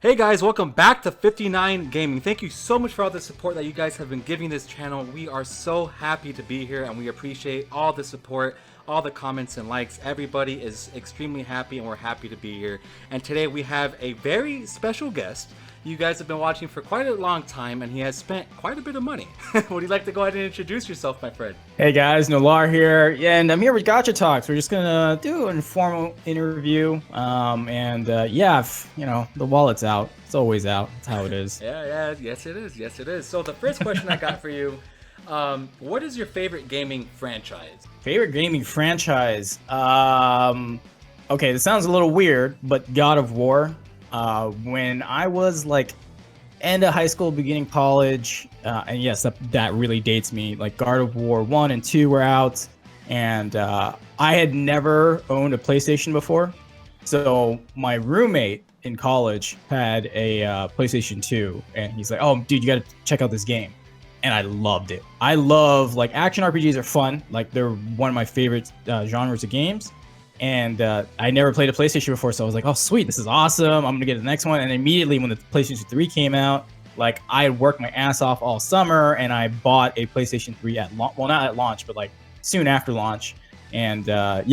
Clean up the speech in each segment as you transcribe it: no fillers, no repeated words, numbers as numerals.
Hey guys, welcome back to 59 Gaming. Thank you so much for all the support that you guys have been giving this channel. We are so happy to be here and we appreciate all the support, all the comments and likes. Everybody is extremely happy and we're happy to be here. And today we have a very special guest. You guys have been watching for quite a long time and he has spent quite a bit of money. Would you like to go ahead and introduce yourself, my friend? Hey guys, Nolar here, and I'm here with Gotcha Talks. We're just gonna do an informal interview, the wallet's out. It's always out. That's how it is. Yes it is. So the first question I got for you, what is your favorite gaming franchise? Favorite gaming franchise? Okay, this sounds a little weird, but God of War. When I was like end of high school, beginning college, and yes, that really dates me. Like God of War 1 and 2 were out, and I had never owned a PlayStation before. So my roommate in college had a PlayStation 2, and he's like, "Oh, dude, you got to check out this game." And I loved it. I love, like, action RPGs are fun. Like, they're one of my favorite genres of games. And I never played a PlayStation before, so I was like, "Oh, sweet, this is awesome! I'm gonna get the next one." And immediately, when the PlayStation 3 came out, like I had worked my ass off all summer, and I bought a PlayStation 3 at launch. Well, not at launch, but like soon after launch. And but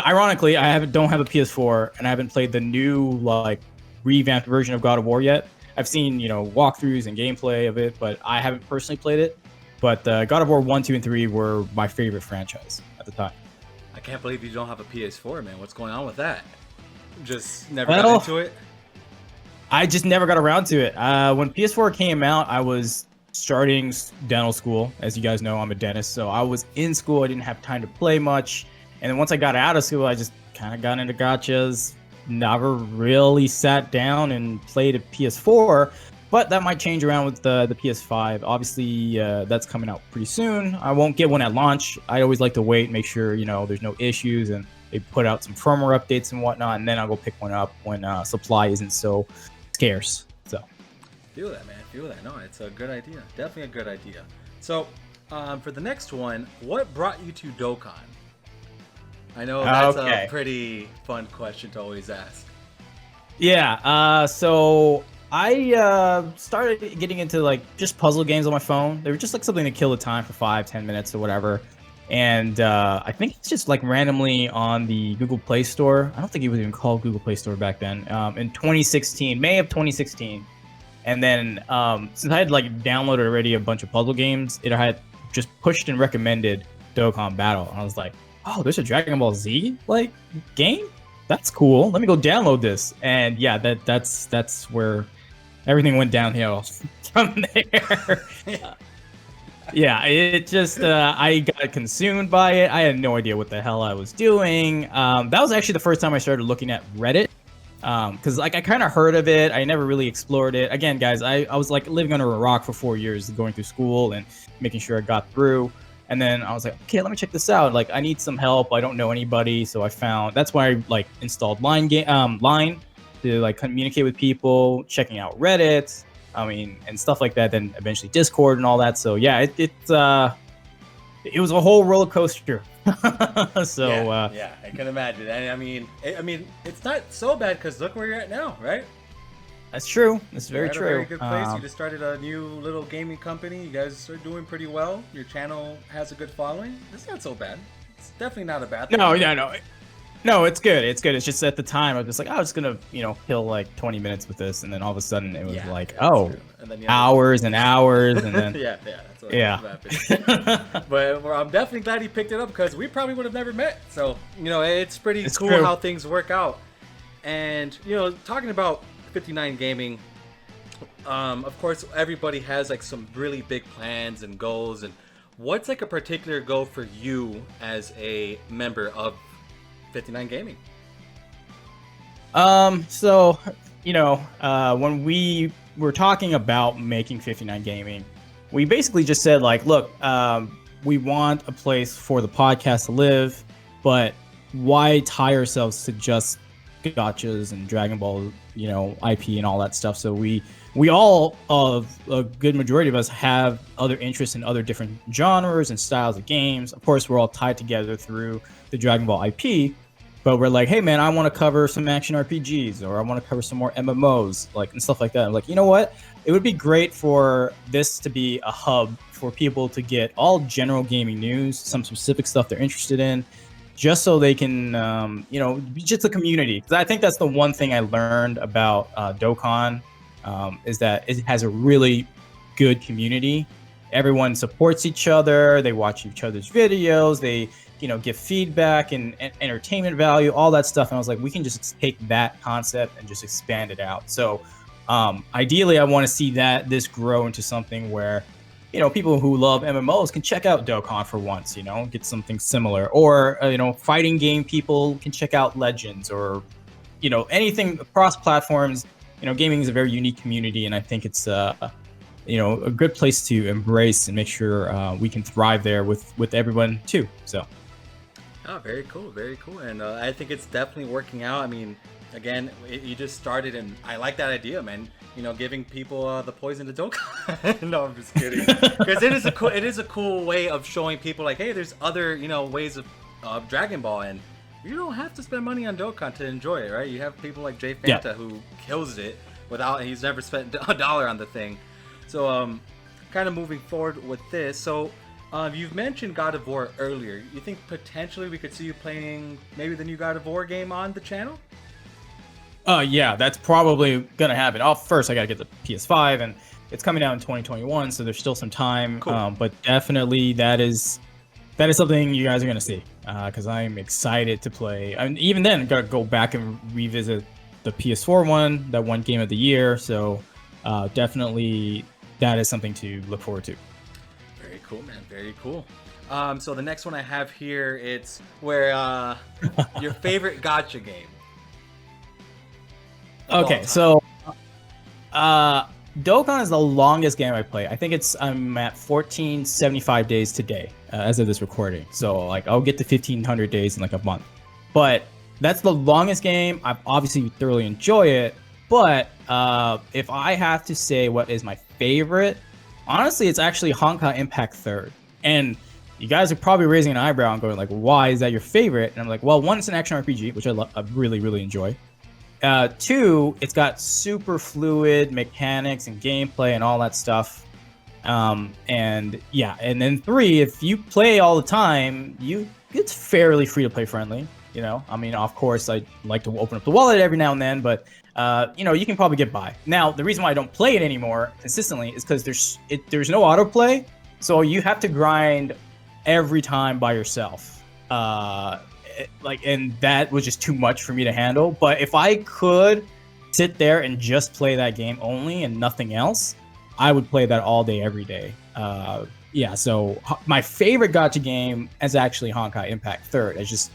ironically, don't have a PS4, and I haven't played the new like revamped version of God of War yet. I've seen walkthroughs and gameplay of it, but I haven't personally played it. But God of War 1, 2, and 3 were my favorite franchise at the time. I can't believe you don't have a PS4, man. What's going on with that? Just never got into it? I just never got around to it. When PS4 came out, I was starting dental school. As you guys know, I'm a dentist, so I was in school. I didn't have time to play much. And then once I got out of school, I just kind of got into gotchas. Never really sat down and played a PS4. But that might change around with the PS5. Obviously, that's coming out pretty soon. I won't get one at launch. I always like to wait, make sure there's no issues, and they put out some firmware updates and whatnot, and then I'll go pick one up when supply isn't so scarce. So, feel that, man. Feel that. No, it's a good idea. Definitely a good idea. So, for the next one, what brought you to Dokkan? I know that's a pretty fun question to always ask. Yeah. So I started getting into like just puzzle games on my phone. They were just like something to kill the time for 5-10 minutes or whatever. And I think it's just like randomly on the Google Play Store. I don't think it was even called Google Play Store back then. In 2016, May of 2016. And then since I had like downloaded already a bunch of puzzle games, it had just pushed and recommended Dokkan Battle. And I was like, "Oh, there's a Dragon Ball Z like game? That's cool. Let me go download this." And yeah, that's where everything went downhill from there. Yeah, it just I got consumed by it. I had no idea what the hell I was doing. That was actually the first time I started looking at Reddit, because like I kind of heard of it. I never really explored it. Again, guys, I was like living under a rock for 4 years, going through school and making sure I got through. And then I was like, okay, let me check this out. Like, I need some help. I don't know anybody, so that's why I like installed Line to like communicate with people, checking out Reddit, and stuff like that. Then eventually Discord and all that. So yeah, it was a whole roller coaster. So yeah, I can imagine. And I mean, it's not so bad because look where you're at now, right? That's true. That's very true. Very good place. You just started a new little gaming company. You guys are doing pretty well. Your channel has a good following. It's not so bad. It's definitely not a bad thing. No, it's good. It's good. It's just at the time I was just like, I was gonna, kill like 20 minutes with this, and then all of a sudden it was and then hours and hours, and then that's what happened. But I'm definitely glad he picked it up because we probably would have never met. So it's pretty cool how things work out. And talking about 59 Gaming, of course everybody has like some really big plans and goals, and what's like a particular goal for you as a member of 59 Gaming? When we were talking about making 59 Gaming, we basically just said like, look, we want a place for the podcast to live, but why tie ourselves to just gotchas and Dragon Ball, IP and all that stuff. So we all, a good majority of us, have other interests in other different genres and styles of games. Of course, we're all tied together through the Dragon Ball IP, but we're like, hey man, I want to cover some action RPGs, or I want to cover some more MMOs, like, and stuff like that. I'm like, you know what? It would be great for this to be a hub for people to get all general gaming news, some specific stuff they're interested in, just so they can, be just a community. Because I think that's the one thing I learned about Dokkan, is that it has a really good community. Everyone supports each other. They watch each other's videos. They, give feedback and entertainment value, all that stuff. And I was like, we can just take that concept and just expand it out. So ideally, I want to see this grow into something where, people who love MMOs can check out Dokkan for once, get something similar. Or, fighting game people can check out Legends, or, anything across platforms. Gaming is a very unique community, and I think it's a good place to embrace and make sure we can thrive there with everyone too. So. Oh, very cool, very cool. And I think it's definitely working out. I mean, again, you just started, and I like that idea, man. Giving people the poison to Dokkan. No, I'm just kidding. Because it is a cool way of showing people, like, hey, there's other ways of Dragon Ball, and you don't have to spend money on Dokkan to enjoy it, right? You have people like Jay Fanta who kills it he's never spent a dollar on the thing. So kind of moving forward with this. So you've mentioned God of War earlier. You think potentially we could see you playing maybe the new God of War game on the channel? Yeah, that's probably gonna happen. First I gotta get the PS5, and it's coming out in 2021, so there's still some time. Cool. But definitely that is something you guys are gonna see, because I'm excited to play. And even then, gotta go back and revisit the PS4 one, that one game of the year. So definitely that is something to look forward to. Very cool, man. Very cool. So the next one I have here, it's where your favorite gacha game. Okay, so Dokkan is the longest game I play. I think I'm at 1475 days today as of this recording. So like I'll get to 1500 days in like a month. But that's the longest game. I obviously thoroughly enjoy it. But if I have to say what is my favorite, honestly, it's actually Honkai Impact 3rd. And you guys are probably raising an eyebrow and going like, why is that your favorite? And I'm like, well, one, it's an action RPG, which I really, really enjoy. Two, it's got super fluid mechanics and gameplay and all that stuff. And then three, if you play all the time, it's fairly free to play friendly. I mean, of course, I like to open up the wallet every now and then, but you can probably get by. Now, the reason why I don't play it anymore consistently is because there's no autoplay, so you have to grind every time by yourself. And that was just too much for me to handle. But if I could sit there and just play that game only and nothing else, I would play that all day, every day. So my favorite gacha game is actually Honkai Impact 3rd. It's just,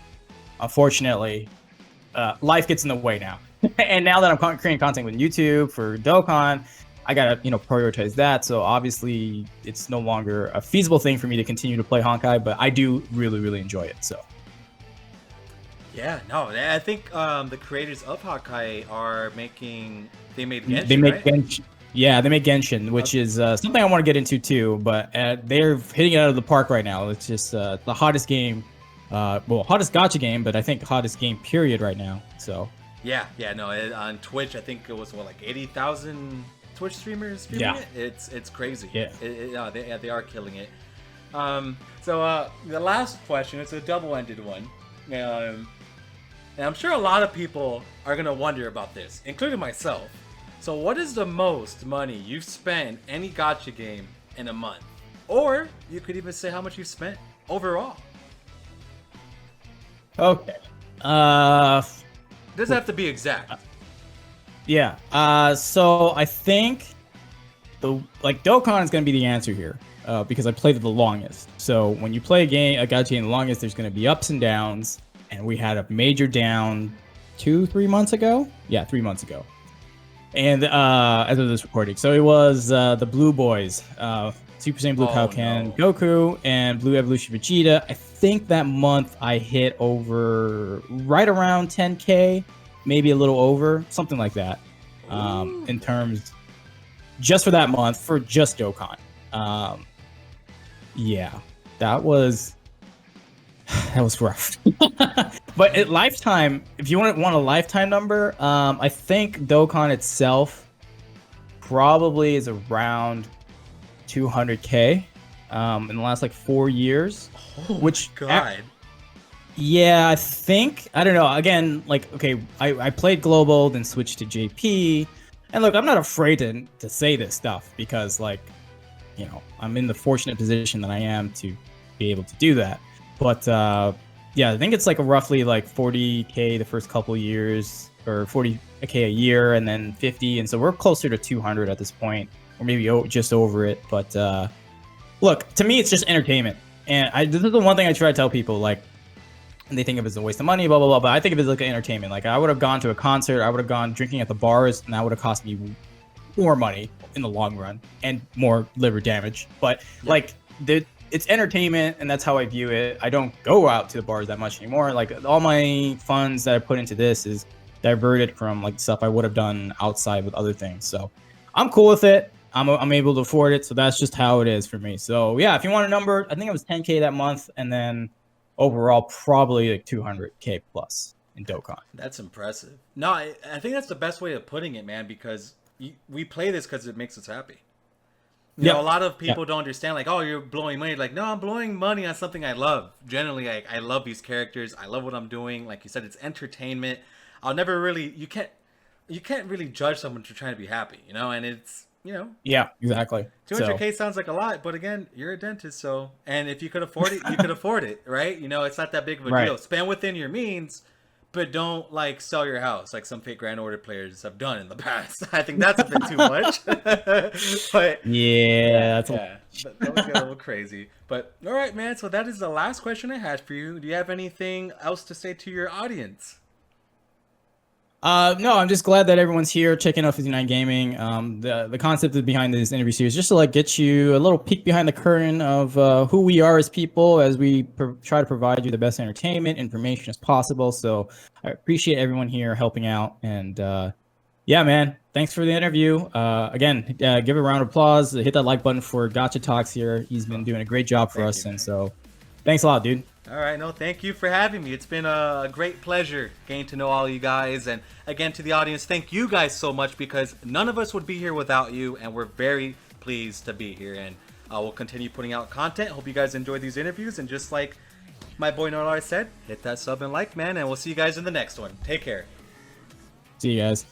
unfortunately, life gets in the way now. And now that I'm creating content with YouTube for Dokkan, I gotta, prioritize that. So obviously, it's no longer a feasible thing for me to continue to play Honkai, but I do really, really enjoy it. So. Yeah, no, I think the creators of Honkai they made Genshin, right? Genshin. Yeah, they make Genshin, which is something I want to get into too, but they're hitting it out of the park right now. It's just the hottest game, hottest gacha game, but I think hottest game period right now. So. Yeah, no, on Twitch, I think it was like 80,000 Twitch streamers streaming it. It's crazy. Yeah. They are killing it. So the last question, it's a double-ended one. And I'm sure a lot of people are going to wonder about this, including myself. So what is the most money you've spent any gacha game in a month? Or you could even say how much you've spent overall. Okay. Doesn't have to be exact. Yeah. So I think Dokkan is going to be the answer here, because I played it the longest. So when you play a gacha game the longest, there's going to be ups and downs. And we had a major down 2-3 months ago. Yeah, 3 months ago. And as of this recording, so it was the Blue Boys, Super Saiyan Blue Kaioken Goku and Blue Evolution Vegeta. I think that month I hit right around 10K, maybe a little over, something like that. In terms, just for that month, for just Dokkan. That was rough. But at lifetime, if you want a lifetime number, I think Dokkan itself probably is around 200K in the last like 4 years. Oh which God. Yeah, I think, I don't know. Again, like, okay, I played global, then switched to JP, and look, I'm not afraid to say this stuff because, like, you know, I'm in the fortunate position that I am to be able to do that. But yeah, I think it's like a roughly like 40K the first couple years, or 40K a year, and then 50, and so we're closer to 200 at this point, or maybe just over it. But look, to me, it's just entertainment, and this is the one thing I try to tell people, like. And they think of it as a waste of money, blah, blah, blah. But I think of it as like an entertainment. Like, I would have gone to a concert, I would have gone drinking at the bars, and that would have cost me more money in the long run and more liver damage. But like, it's entertainment, and that's how I view it. I don't go out to the bars that much anymore. Like, all my funds that I put into this is diverted from like stuff I would have done outside with other things. So I'm cool with it. I'm able to afford it. So that's just how it is for me. So yeah, if you want a number, I think it was 10K that month, and then overall probably like 200K plus in Dokkan. That's impressive. No, I think that's the best way of putting it, man, because we play this because it makes us happy. You know, a lot of people don't understand, like, oh, you're blowing money. Like, no, I'm blowing money on something I love. Generally, I love these characters. I love what I'm doing. Like you said, it's entertainment. I'll never really, you can't really judge someone for trying to be happy, you know, and it's, you know. Yeah, exactly. 200K sounds like a lot, but again, you're a dentist, so, and if you could afford it, you could afford it, right? You know, it's not that big of a deal. Spend within your means, but don't like sell your house like some fake Grand Order players have done in the past. I think that's a bit too much. But yeah, that's that would get a little crazy. But all right, man. So that is the last question I had for you. Do you have anything else to say to your audience? No, I'm just glad that everyone's here checking out 59 Gaming. The concept behind this interview series just to like get you a little peek behind the curtain of who we are as people, as we try to provide you the best entertainment information as possible. So I appreciate everyone here helping out, and yeah, man, thanks for the interview. Again, give a round of applause. Hit that like button for Gotcha Talks here. He's been doing a great job for us, and so thanks a lot, dude. All right, no, thank you for having me. It's been a great pleasure getting to know all you guys. And again, to the audience, thank you guys so much, because none of us would be here without you, and we're very pleased to be here. And we'll continue putting out content. Hope you guys enjoy these interviews. And just like my boy Nolar said, hit that sub and like, man, and we'll see you guys in the next one. Take care. See you guys.